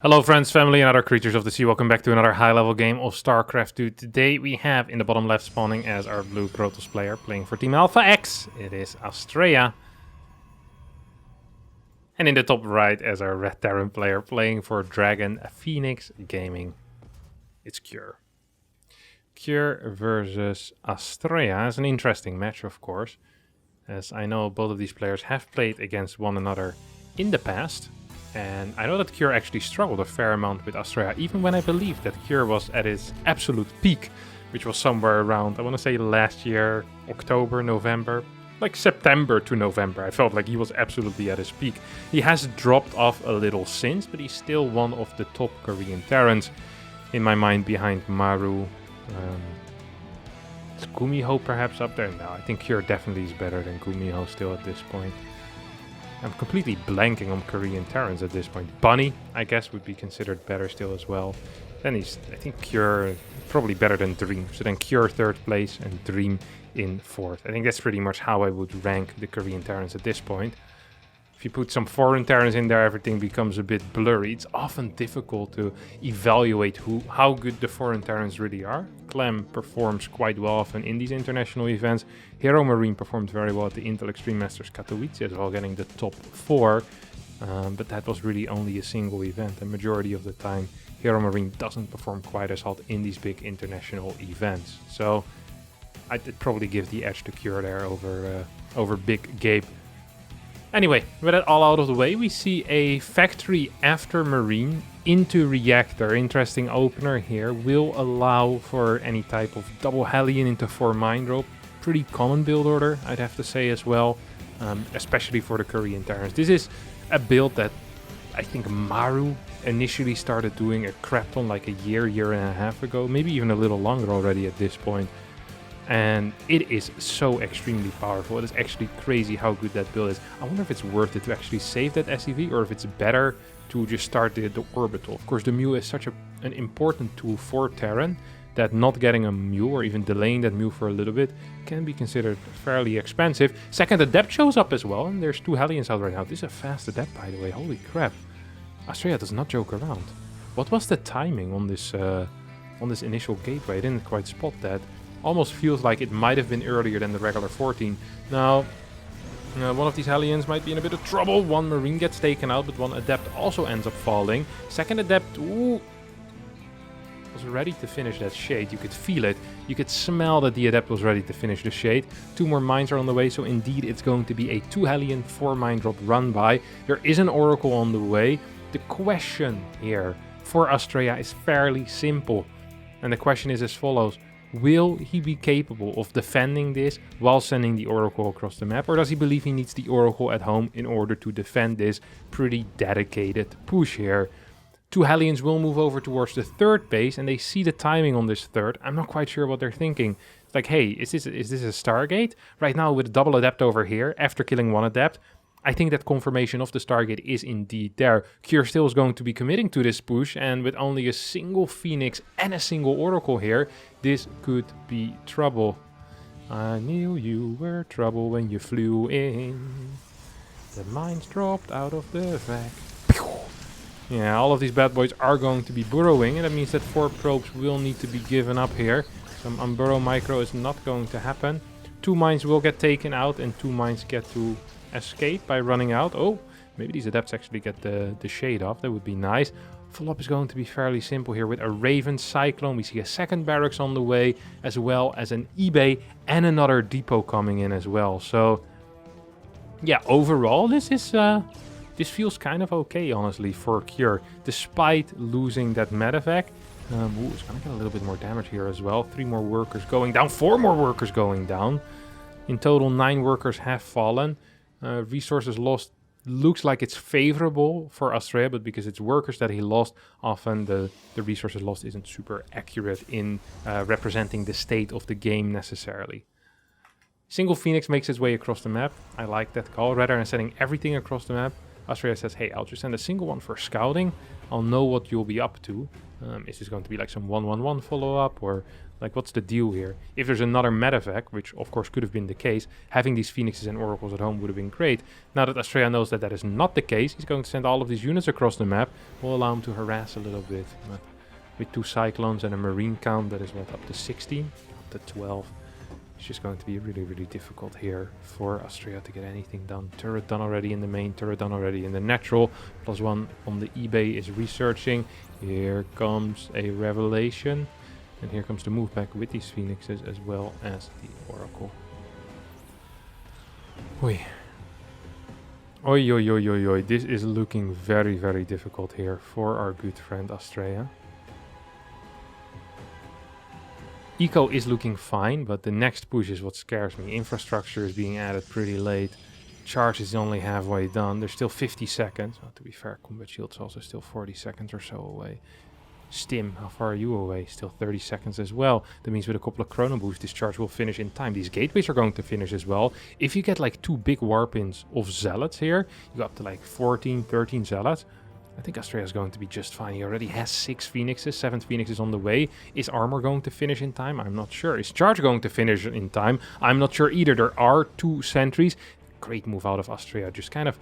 Hello friends, family and other creatures of the sea, welcome back to another high level game of StarCraft 2. Today we have in the bottom left spawning as our blue Protoss player playing for Team Alpha X. It is Astrea. And in the top right as our red Terran player playing for Dragon Phoenix Gaming. It's Cure. Cure versus Astrea is an interesting match, of course, as I know both of these players have played against one another in the past. And I know that Cure actually struggled a fair amount with Astrea, even when I believe that Cure was at his absolute peak, which was somewhere around, I want to say last year, October, November, like September to November. I felt like he was absolutely at his peak. He has dropped off a little since, but he's still one of the top Korean Terrans, in my mind, behind Maru. Is Kumiho perhaps up there? No, I think Cure definitely is better than Kumiho still at this point. I'm completely blanking on Korean Terrans at this point. Bunny, I guess, would be considered better still as well. Then he's, I think, Cure probably better than Dream. So then Cure third place and Dream in fourth. I think that's pretty much how I would rank the Korean Terrans at this point. If you put some foreign Terrans in there, everything becomes a bit blurry. It's often difficult to evaluate how good the foreign Terrans really are. Clem performs quite well often in these international events. Hero Marine performed very well at the Intel Extreme Masters Katowice as well, getting the top 4. But that was really only a single event. The majority of the time, Hero Marine doesn't perform quite as hot in these big international events. So I'd probably give the edge to Cure there over Big Gabe. Anyway, with that all out of the way, we see a factory after Marine into Reactor. Interesting opener here. Will allow for any type of double Hellion into 4 Mind Drop. Pretty common build order, I'd have to say as well. Especially for the Korean Terrans. This is a build that I think Maru initially started doing a crap ton like a year and a half ago. Maybe even a little longer already at this point. And it is so extremely powerful. It is actually crazy how good that build is. I wonder if it's worth it to actually save that SCV or if it's better to just start the orbital. Of course, the Mu is such an important tool for Terran that not getting a Mu or even delaying that Mu for a little bit can be considered fairly expensive. Second, Adept shows up as well, and there's 2 Hellions out right now. This is a fast Adept, by the way. Holy crap. Astrea does not joke around. What was the timing on this initial gateway? I didn't quite spot that. Almost feels like it might have been earlier than the regular 14. Now, one of these Hellions might be in a bit of trouble. One Marine gets taken out, but one Adept also ends up falling. Second Adept, was ready to finish that Shade. You could feel it. You could smell that the Adept was ready to finish the Shade. 2 more Mines are on the way, so indeed it's going to be a 2 Hellion, 4 Mind Drop run by. There is an Oracle on the way. The question here for Astrea is fairly simple. And the question is as follows. Will he be capable of defending this while sending the Oracle across the map? Or does he believe he needs the Oracle at home in order to defend this pretty dedicated push here? 2 Hellions will move over towards the third base and they see the timing on this third. I'm not quite sure what they're thinking. It's like, hey, is this a Stargate? Right now with a double Adept over here after killing 1 Adept. I think that confirmation of the Stargate is indeed there. Cure still is going to be committing to this push, and with only a single Phoenix and a single Oracle here, this could be trouble. I knew you were trouble when you flew in. The mines dropped out of the vac. Yeah, all of these bad boys are going to be burrowing, and that means that 4 probes will need to be given up here. Some unburrow micro is not going to happen. 2 mines will get taken out, and 2 mines get to escape by running out. Oh, maybe these Adepts actually get the Shade off. That would be nice. Follow-up is going to be fairly simple here with a Raven Cyclone. We see a second barracks on the way, as well as an eBay and another depot coming in as well. So, yeah, overall, this feels kind of okay, honestly, for Cure, despite losing that medevac. It's going to get a little bit more damage here as well. 3 more workers going down, 4 more workers going down. In total, 9 workers have fallen. Resources lost looks like it's favorable for Astrea, but because it's workers that he lost, often the resources lost isn't super accurate in representing the state of the game necessarily. Single Phoenix makes its way across the map. I like that call. Rather than sending everything across the map, Astrea says, hey, I'll just send a single one for scouting. I'll know what you'll be up to. Is this going to be like some 1-1-1 follow-up, or like what's the deal here? If there's another medevac, which of course could have been the case, having these Phoenixes and Oracles at home would have been great. Now that Astrea knows that that is not the case, he's going to send all of these units across the map. Will allow him to harass a little bit. But with 2 Cyclones and a Marine count, that is what, up to 16? Up to 12. It's just going to be really, really difficult here for Astrea to get anything done. Turret done already in the main, turret done already in the natural. +1 on the eBay is researching. Here comes a revelation. And here comes the move back with these Phoenixes as well as the Oracle. Oi. Oi, oi, oi, oi, oi. This is looking very, very difficult here for our good friend Astrea. Eco is looking fine, but the next push is what scares me. Infrastructure is being added pretty late. Charge is only halfway done. There's still 50 seconds. Well, to be fair, combat shield's also still 40 seconds or so away. Stim, how far are you away? Still 30 seconds as well. That means with a couple of chrono boosts, this charge will finish in time. These gateways are going to finish as well. If you get like 2 big warpins of zealots here, you go up to like 14, 13 zealots. I think Astrea is going to be just fine. He already has 6 Phoenixes, 7th Phoenix is on the way. Is armor going to finish in time? I'm not sure. Is charge going to finish in time? I'm not sure either. There are 2 sentries. Great move out of Astrea. Just kind of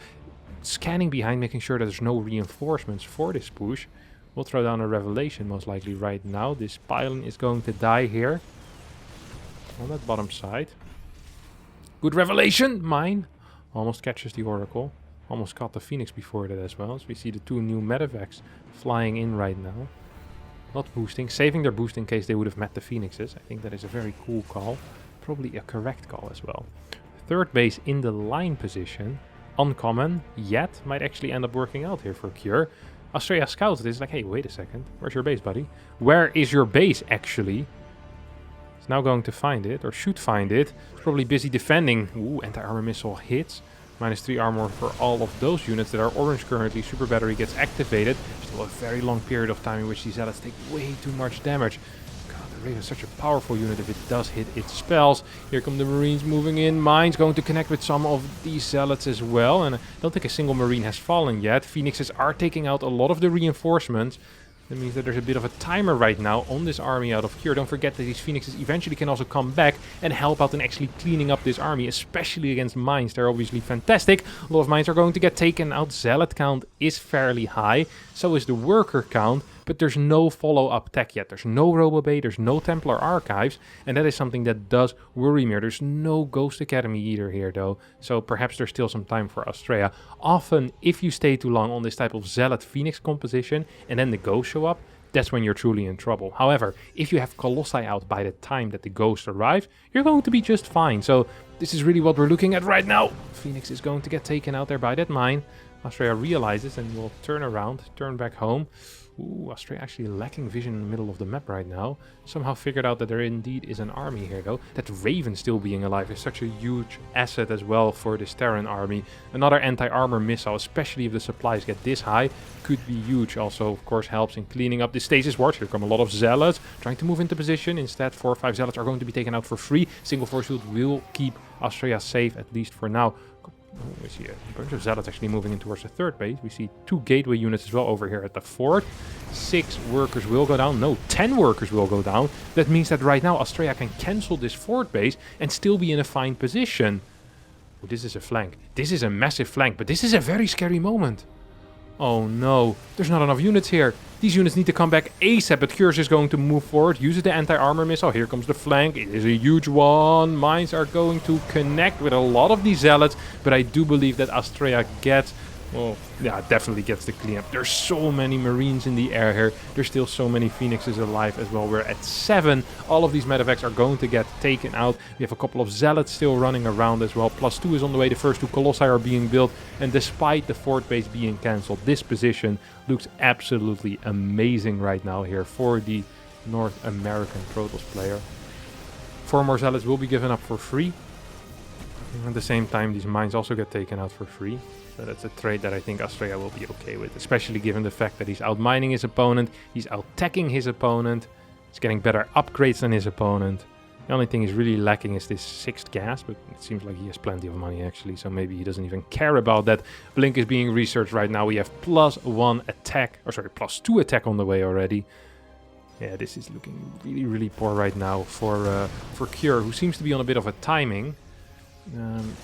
scanning behind, making sure that there's no reinforcements for this push. We'll throw down a revelation most likely right now. This pylon is going to die here. On that bottom side. Good revelation! Mine! Almost catches the Oracle. Almost caught the Phoenix before that as well. So we see the 2 new medevacs flying in right now. Not boosting. Saving their boost in case they would have met the Phoenixes. I think that is a very cool call. Probably a correct call as well. 3rd base in the line position. Uncommon. Yet might actually end up working out here for Cure. Astrea scouts this like, hey, wait a second. Where's your base, buddy? Where is your base, actually? He's now going to find it, or should find it. He's probably busy defending. Ooh, anti-armor missile hits. -3 armor for all of those units that are orange currently. Super battery gets activated. Still a very long period of time in which these zealots take way too much damage. God, the Raven is such a powerful unit if it does hit its spells. Here come the Marines moving in. Mine's going to connect with some of these zealots as well. And I don't think a single Marine has fallen yet. Phoenixes are taking out a lot of the reinforcements. That means that there's a bit of a timer right now on this army out of Cure. Don't forget that these Phoenixes eventually can also come back and help out in actually cleaning up this army, especially against mines. They're obviously fantastic. A lot of mines are going to get taken out. Zealot count is fairly high. So is the worker count. But there's no follow-up tech yet. There's no RoboBay, there's no Templar Archives. And that is something that does worry me. There's no Ghost Academy either here, though. So perhaps there's still some time for Astrea. Often, if you stay too long on this type of Zealot Phoenix composition, and then the Ghosts show up, that's when you're truly in trouble. However, if you have Colossi out by the time that the Ghosts arrive, you're going to be just fine. So this is really what we're looking at right now. Phoenix is going to get taken out there by that mine. Astrea realizes and will turn around, turn back home. Ooh, Astrea actually lacking vision in the middle of the map right now. Somehow figured out that there indeed is an army here, though. That Raven still being alive is such a huge asset as well for this Terran army. Another anti-armor missile, especially if the supplies get this high, could be huge. Also, of course, helps in cleaning up the stasis wards. Here come a lot of zealots trying to move into position. Instead, 4 or 5 zealots are going to be taken out for free. Single force field will keep Astrea safe, at least for now. Oh, we see a bunch of zealots actually moving in towards the 3rd base. We see 2 gateway units as well over here at the 4th. 6 workers will go down. No, 10 workers will go down. That means that right now Astrea can cancel this 4th base and still be in a fine position. Oh, this is a flank. This is a massive flank, but this is a very scary moment. Oh no, there's not enough units here. These units need to come back ASAP, but Curious is going to move forward, uses the anti-armor missile. Here comes the flank. It is a huge one. Mines are going to connect with a lot of these zealots, but I do believe that Astrea gets... Well, yeah, definitely gets the cleanup. There's so many Marines in the air here. There's still so many Phoenixes alive as well. We're at 7. All of these medevacs are going to get taken out. We have a couple of zealots still running around as well. +2 is on the way. The first 2 Colossi are being built. And despite the 4th base being cancelled, this position looks absolutely amazing right now here for the North American Protoss player. 4 more zealots will be given up for free. And at the same time, these mines also get taken out for free. So that's a trade that I think Astrea will be okay with, especially given the fact that he's outmining his opponent, he's out-teching his opponent, he's getting better upgrades than his opponent. The only thing he's really lacking is this 6th gas, but it seems like he has plenty of money actually, so maybe he doesn't even care about that. Blink is being researched right now. We have +1 attack, or sorry, +2 attack on the way already. Yeah, this is looking really, really poor right now for Cure, who seems to be on a bit of a timing.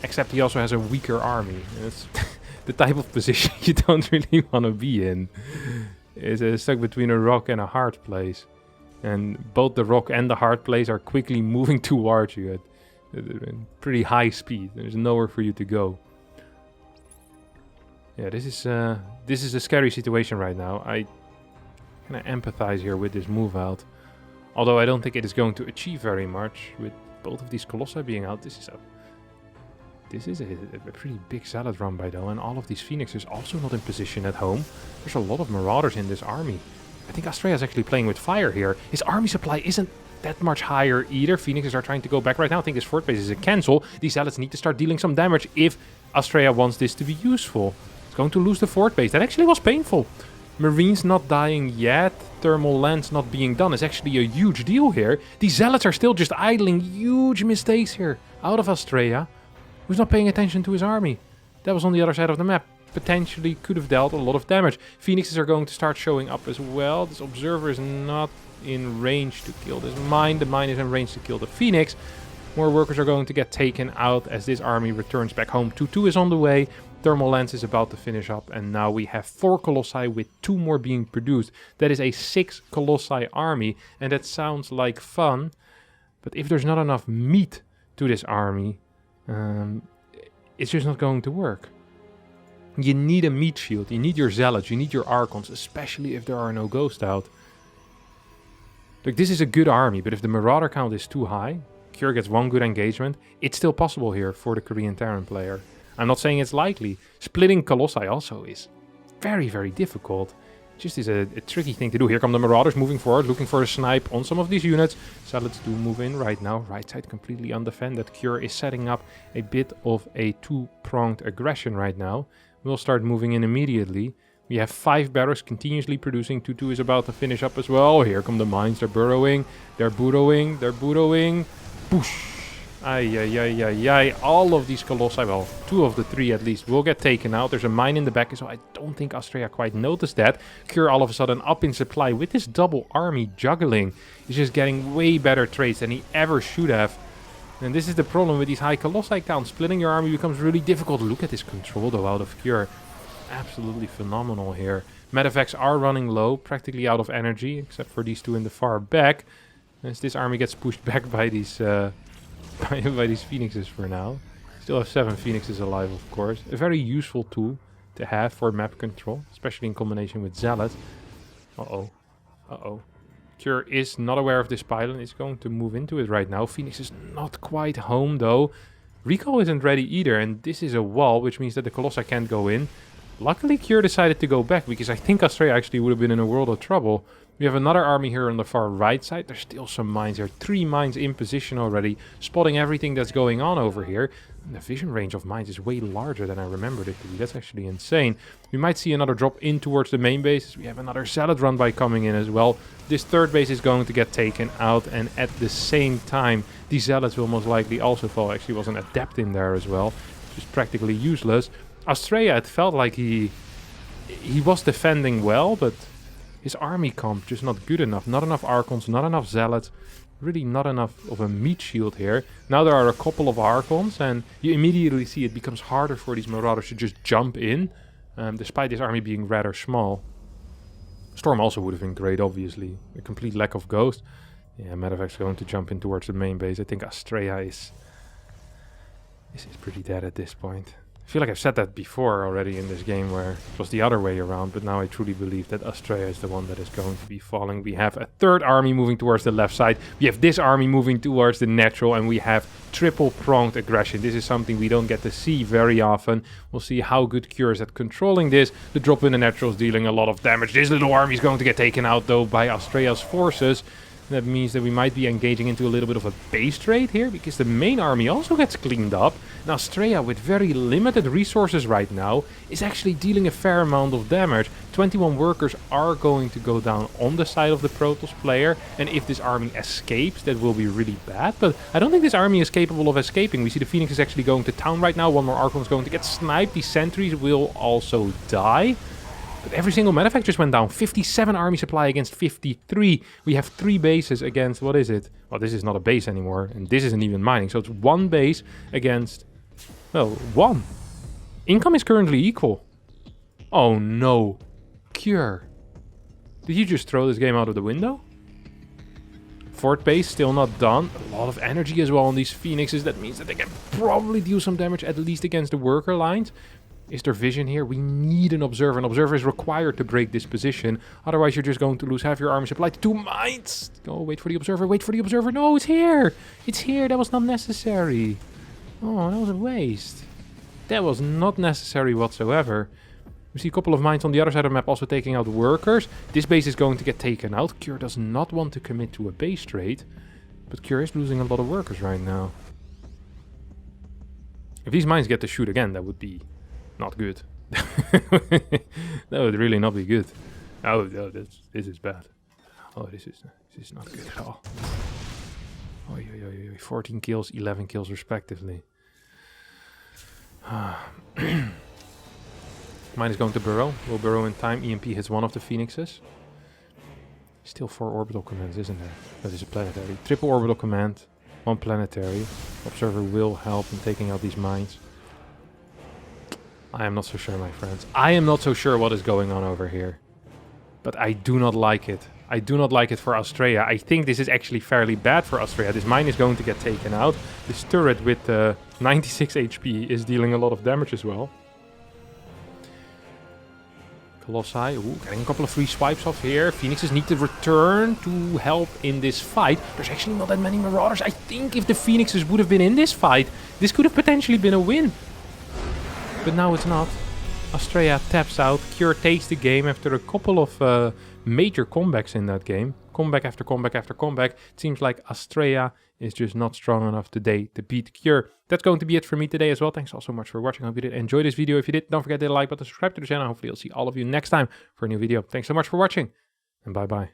Except he also has a weaker army. It's the type of position you don't really want to be in. It's stuck between a rock and a hard place. And both the rock and the hard place are quickly moving towards you at pretty high speed. There's nowhere for you to go. Yeah, this is a scary situation right now. I kind of empathize here with this move out. Although I don't think it is going to achieve very much with both of these Colossi being out. This is a pretty big salad run by though, and all of these Phoenixes also not in position at home. There's a lot of Marauders in this army. I think Astrea is actually playing with fire here. His army supply isn't that much higher either. Phoenixes are trying to go back right now. I think this fort base is a cancel. These Zealots need to start dealing some damage if Astrea wants this to be useful. It's going to lose the fort base. That actually was painful. Marines not dying yet. Thermal lens not being done is actually a huge deal here. These Zealots are still just idling. Huge mistakes here out of Astrea, who's not paying attention to his army. That was on the other side of the map. Potentially could have dealt a lot of damage. Phoenixes are going to start showing up as well. This Observer is not in range to kill this mine. The mine is in range to kill the Phoenix. More workers are going to get taken out as this army returns back home. 2-2 is on the way. Thermal Lance is about to finish up. And now we have 4 Colossi with 2 more being produced. That is a 6 Colossi army. And that sounds like fun. But if there's not enough meat to this army, it's just not going to work. You need a meat shield, you need your Zealots, you need your Archons, especially if there are no Ghosts out. Look, this is a good army, but if the Marauder count is too high, Cure gets 1 good engagement, it's still possible here for the Korean Terran player. I'm not saying it's likely. Splitting Colossi also is very, very difficult. Just is a tricky thing to do. Here come the Marauders moving forward, looking for a snipe on some of these units. Zealots do move in right now. Right side completely undefended. Cure is setting up a bit of a 2-pronged aggression right now. We'll start moving in immediately. We have 5 barracks continuously producing. 2-2 is about to finish up as well. Here come the mines. They're burrowing. They're burrowing. They're burrowing. Push. Ay, ay, ay, ay, ay. All of these Colossi, well, 2 of the 3 at least, will get taken out. There's a mine in the back, so I don't think Astrea quite noticed that. Cure all of a sudden up in supply with this double army juggling. He's just getting way better trades than he ever should have. And this is the problem with these high Colossi counts. Splitting your army becomes really difficult. Look at this control though out of Cure. Absolutely phenomenal here. Medevacs are running low, practically out of energy, except for these 2 in the far back. As this army gets pushed back by these by these Phoenixes for now. Still have 7 Phoenixes alive, of course. A very useful tool to have for map control, especially in combination with Zealot. Uh-oh. Uh-oh. Cure is not aware of this pylon. It's going to move into it right now. Phoenix is not quite home, though. Recall isn't ready either, and this is a wall, which means that the Colossi can't go in. Luckily, Cure decided to go back, because I think Astrea actually would have been in a world of trouble. We have another army here on the far right side. There's still some mines here. 3 mines in position already, spotting everything that's going on over here. And the vision range of mines is way larger than I remembered it to be. That's actually insane. We might see another drop in towards the main base. We have another salad run by coming in as well. This 3rd base is going to get taken out, and at the same time, these Zealots will most likely also fall. Actually, was an Adept in there as well, which is practically useless. Astrea, it felt like he was defending well, but his army comp just not good enough. Not enough Archons, not enough Zealots. Really not enough of a meat shield here. Now there are a couple of Archons, and you immediately see it becomes harder for these Marauders to just jump in, despite this army being rather small. Storm also would have been great, obviously. A complete lack of Ghost. Yeah, Medevac's going to jump in towards the main base. I think Astrea is pretty dead at this point. I feel like I've said that before already in this game, where it was the other way around, but now I truly believe that Astrea is the one that is going to be falling. We have a 3rd army moving towards the left side. We have this army moving towards the natural, and we have triple-pronged aggression. This is something we don't get to see very often. We'll see how good Cure is at controlling this. The drop in the natural is dealing a lot of damage. This little army is going to get taken out, though, by Astrea's forces. That means that we might be engaging into a little bit of a base trade here, because the main army also gets cleaned up. Now Astrea, with very limited resources right now, is actually dealing a fair amount of damage. 21 workers are going to go down on the side of the Protoss player, and if this army escapes, that will be really bad. But I don't think this army is capable of escaping. We see the Phoenix is actually going to town right now. One more Archon is going to get sniped. These sentries will also die. But every single manufacturer just went down. 57 army supply against 53. We have 3 bases against, what is it? Well, this is not a base anymore, and this isn't even mining. So it's 1 base against, well, 1. Income is currently equal. Oh no. Cure. Did you just throw this game out of the window? 4th base still not done. A lot of energy as well on these Phoenixes. That means that they can probably deal some damage, at least against the worker lines. Is there vision here? We need an observer. An observer is required to break this position. Otherwise, you're just going to lose half your army supply to 2 mines. Oh, wait for the observer. Wait for the observer. No, it's here. It's here. That was not necessary. Oh, that was a waste. That was not necessary whatsoever. We see a couple of mines on the other side of the map also taking out workers. This base is going to get taken out. Cure does not want to commit to a base trade. But Cure is losing a lot of workers right now. If these mines get to shoot again, that would be not good. That would really not be good. Oh, no, this is bad. Oh, this is not good at all. Oh, 14 kills, 11 kills respectively. Mine is going to burrow. Will burrow in time. EMP hits one of the Phoenixes. Still 4 orbital commands, isn't there? That is a planetary. Triple orbital command. 1 planetary. Observer will help in taking out these mines. I am not so sure, my friends. I am not so sure what is going on over here. But I do not like it. I do not like it for Astrea. I think this is actually fairly bad for Astrea. This mine is going to get taken out. This turret with 96 HP is dealing a lot of damage as well. Colossi, ooh, getting a couple of free swipes off here. Phoenixes need to return to help in this fight. There's actually not that many Marauders. I think if the Phoenixes would have been in this fight, this could have potentially been a win. But now it's not. Astrea taps out. Cure takes the game after a couple of major comebacks in that game. Comeback after comeback after comeback. It seems like Astrea is just not strong enough today to beat Cure. That's going to be it for me today as well. Thanks all so much for watching. I hope you did enjoy this video. If you did, don't forget to hit the like button, subscribe to the channel. Hopefully I'll see all of you next time for a new video. Thanks so much for watching, and bye bye.